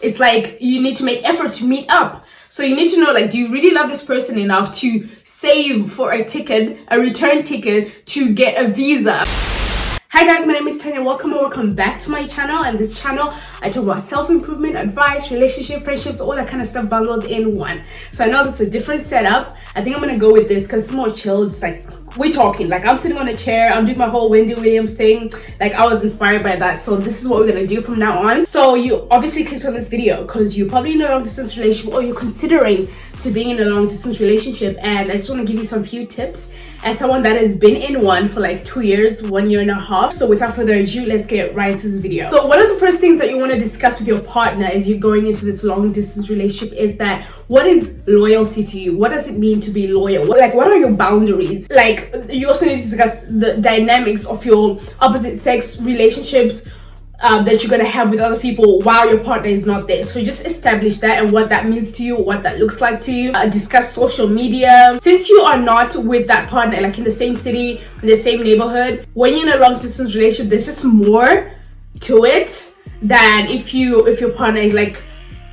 it's like you need to make effort to meet up. So you need to know, like, do you really love this person enough to save for a ticket, a return ticket, to get a visa? Hi guys, my name is Tanya. Welcome back to my channel. And this channel, I talk about self-improvement, advice, relationship, friendships, all that kind of stuff bundled in one. So I know this is a different setup. I think I'm gonna go with this because it's more chilled. It's like we're talking, like I'm sitting on a chair, I'm doing my whole Wendy Williams thing. Like I was inspired by that, so this is what we're gonna do from now on. So you obviously clicked on this video because you're probably in a long distance relationship, or you're considering to being in a long distance relationship, and I just want to give you some few tips as someone that has been in one for like 2 years, 1 year and a half. So without further ado, let's get right into this video. So one of the first things that you want to discuss with your partner as you're going into this long distance relationship is that, what is loyalty to you? What does it mean to be loyal? Like, what are your boundaries? Like, you also need to discuss the dynamics of your opposite sex relationships that you're gonna have with other people while your partner is not there. So just establish that and what that means to you, what that looks like to you. Discuss social media. Since you are not with that partner, like in the same city, in the same neighborhood, when you're in a long distance relationship, there's just more to it than if your partner is like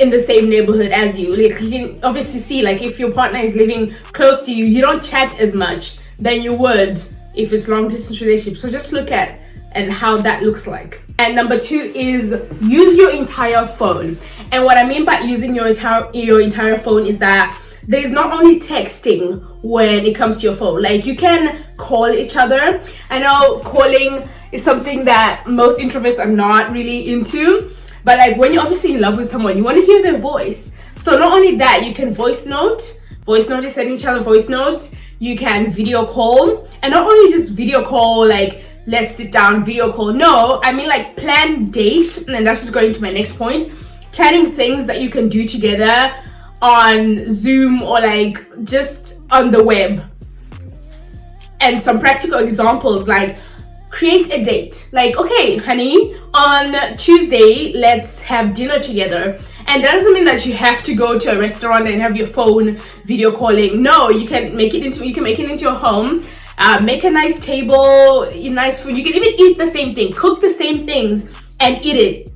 in the same neighborhood as you. Like, you can obviously see, like, if your partner is living close to you, you don't chat as much than you would if it's long distance relationship. So just look at and how that looks like. And number 2 is use your entire phone. And what I mean by using your entire phone is that there's not only texting when it comes to your phone. Like, you can call each other. I know calling is something that most introverts are not really into, but like when you're obviously in love with someone, you want to hear their voice. So not only that, you can voice note, send each other voice notes. You can video call, and not only just video call, like let's sit down video call. No, I mean like plan dates, and that's just going to my next point. Planning things that you can do together on Zoom or like just on the web. And some practical examples, like create a date. Like, okay, honey, on Tuesday, let's have dinner together. And that doesn't mean that you have to go to a restaurant and have your phone video calling. No, you can make it into your home. Make a nice table, nice food. You can even eat the same thing, cook the same things and eat it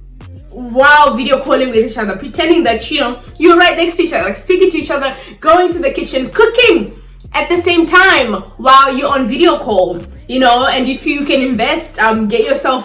while video calling with each other, pretending that you're right next to each other, like speaking to each other, going to the kitchen, cooking at the same time while you're on video call. And if you can invest, get yourself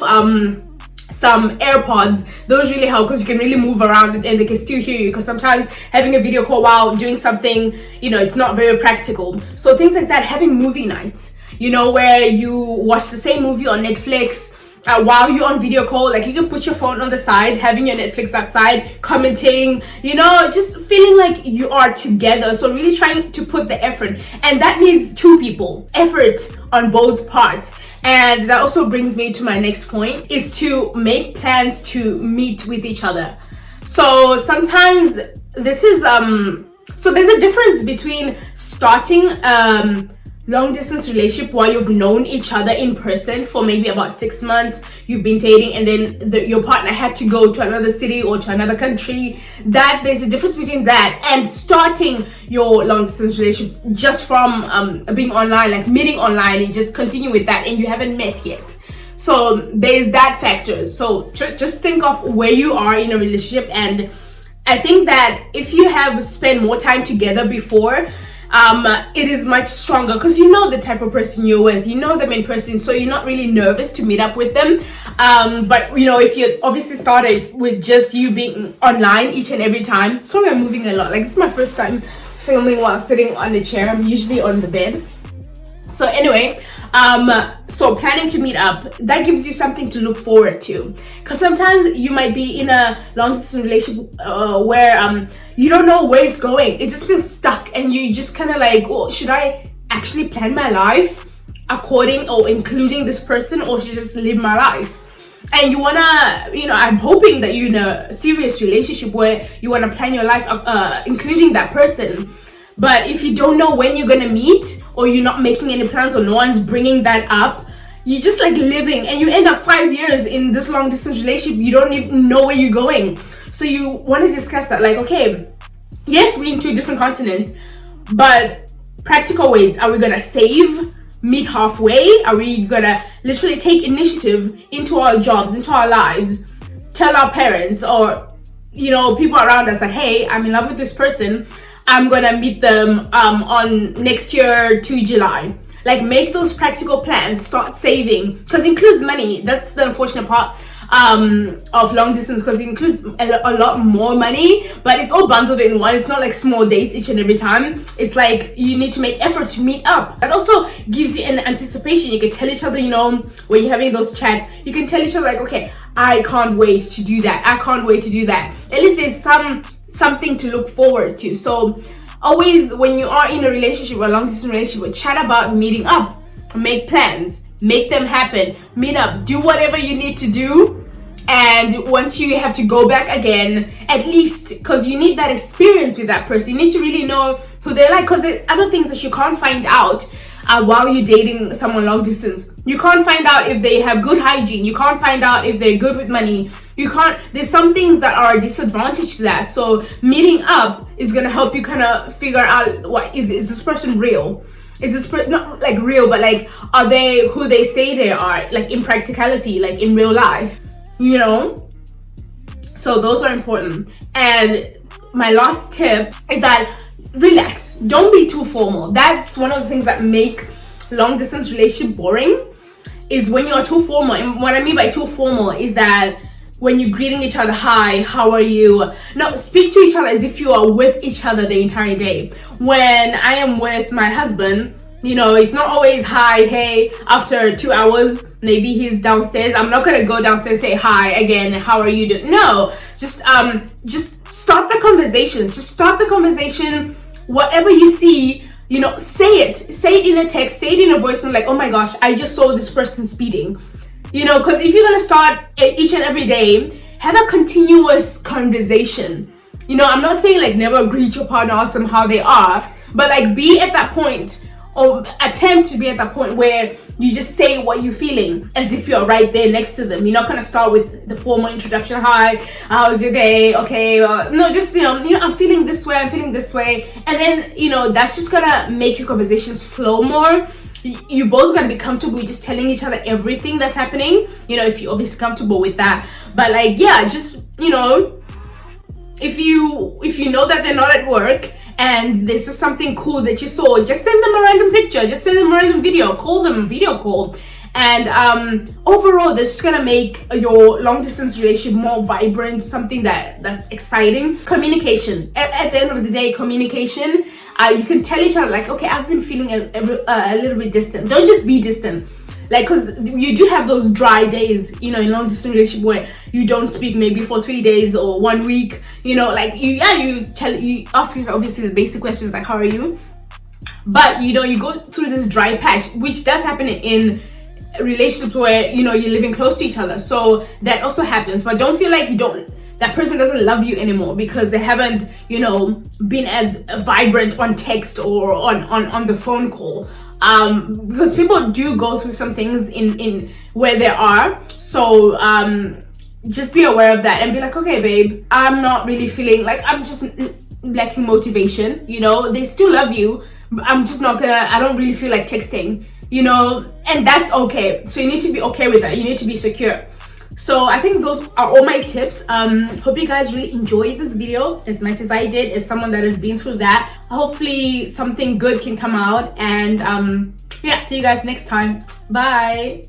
some AirPods. Those really help because you can really move around and they can still hear you, because sometimes having a video call while doing something, it's not very practical. So things like that. Having movie nights, where you watch the same movie on Netflix while you're on video call. Like, you can put your phone on the side, having your Netflix outside, commenting, just feeling like you are together. So really trying to put the effort, and that needs 2 people, effort on both parts. And that also brings me to my next point, is to make plans to meet with each other. So sometimes this is so there's a difference between starting long distance relationship while you've known each other in person for maybe about 6 months, you've been dating, and then your partner had to go to another city or to another country. That there's a difference between that and starting your long distance relationship just from being online, like meeting online, and just continue with that and you haven't met yet. So there's that factor. So just think of where you are in a relationship, and I think that if you have spent more time together before, it is much stronger because you know the type of person you're with, you know them in person, so you're not really nervous to meet up with them. But if you obviously started with just you being online each and every time. Sorry, I'm moving a lot. Like, it's my first time filming while sitting on the chair. I'm usually on the bed. So anyway, so planning to meet up, that gives you something to look forward to, because sometimes you might be in a long distance relationship where you don't know where it's going. It just feels stuck, and you just kind of like, well, should I actually plan my life according or including this person, or should I just live my life? And you wanna, I'm hoping that you're in a serious relationship where you wanna plan your life including that person. But if you don't know when you're gonna meet, or you're not making any plans, or no one's bringing that up, you just like living, and you end up 5 years in this long distance relationship. You don't even know where you're going. So you want to discuss that, like, okay, yes, we're in 2 different continents, but practical ways. Are we gonna save, meet halfway? Are we gonna literally take initiative into our jobs, into our lives, tell our parents, or people around us, like, hey, I'm in love with this person, I'm gonna meet them on next year to July. Like, make those practical plans, start saving, because it includes money. That's the unfortunate part of long distance, because it includes a lot more money, but it's all bundled in one. It's not like small dates each and every time. It's like you need to make effort to meet up. That also gives you an anticipation. You can tell each other, when you're having those chats, you can tell each other like, okay, I can't wait to do that, I can't wait to do that. At least there's something to look forward to. So always, when you are in a relationship or a long distance relationship, chat about meeting up, make plans, make them happen, meet up, do whatever you need to do. And once you have to go back again, at least, because you need that experience with that person, you need to really know who they're like, because there are other things that you can't find out while you're dating someone long distance. You can't find out if they have good hygiene, you can't find out if they're good with money, there's some things that are a disadvantage to that. So meeting up is going to help you kind of figure out, is this person real? Is this not like real, but like, are they who they say they are, like in practicality, like in real life, So those are important. And my last tip is that relax, don't be too formal. That's one of the things that make long distance relationship boring, is when you're too formal. And what I mean by too formal is that when you're greeting each other, hi, how are you? No, speak to each other as if you are with each other the entire day. When I am with my husband, it's not always hi, hey. After 2 hours, maybe he's downstairs, I'm not gonna go downstairs, say hi again, how are you doing? No, just start the conversation. Whatever you see, say it in a text, say it in a voice note, like, oh my gosh, I just saw this person speeding. Because if you're gonna start each and every day, have a continuous conversation. I'm not saying like never greet your partner, ask them how they are, but like be at that point, or attempt to be at that point where you just say what you're feeling as if you're right there next to them. You're not gonna start with the formal introduction, hi, how's your day, okay, no, just I'm feeling this way, and then that's just gonna make your conversations flow more. You both gonna be comfortable with just telling each other everything that's happening, if you're obviously comfortable with that. But like, yeah, just if you know that they're not at work and this is something cool that you saw, just send them a random picture, just send them a random video, call them, video call. And overall, this is gonna make your long distance relationship more vibrant, something that's exciting. Communication, at the end of the day, communication. You can tell each other like, okay, I've been feeling a little bit distant. Don't just be distant, like, because you do have those dry days, in long distance relationship where you don't speak maybe for 3 days or 1 week. Like you ask yourself obviously the basic questions like, how are you? But you go through this dry patch, which does happen in relationships where you're living close to each other. So that also happens. But don't feel like that person doesn't love you anymore because they haven't been as vibrant on text or on the phone call, because people do go through some things in where they are. So just be aware of that and be like, okay babe, I'm not really feeling like, I'm just lacking motivation. They still love you, but I'm just not gonna, I don't really feel like texting, and that's okay. So you need to be okay with that. You need to be secure. So I think those are all my tips. Hope you guys really enjoyed this video as much as I did, as someone that has been through that. Hopefully something good can come out, and yeah, see you guys next time. Bye.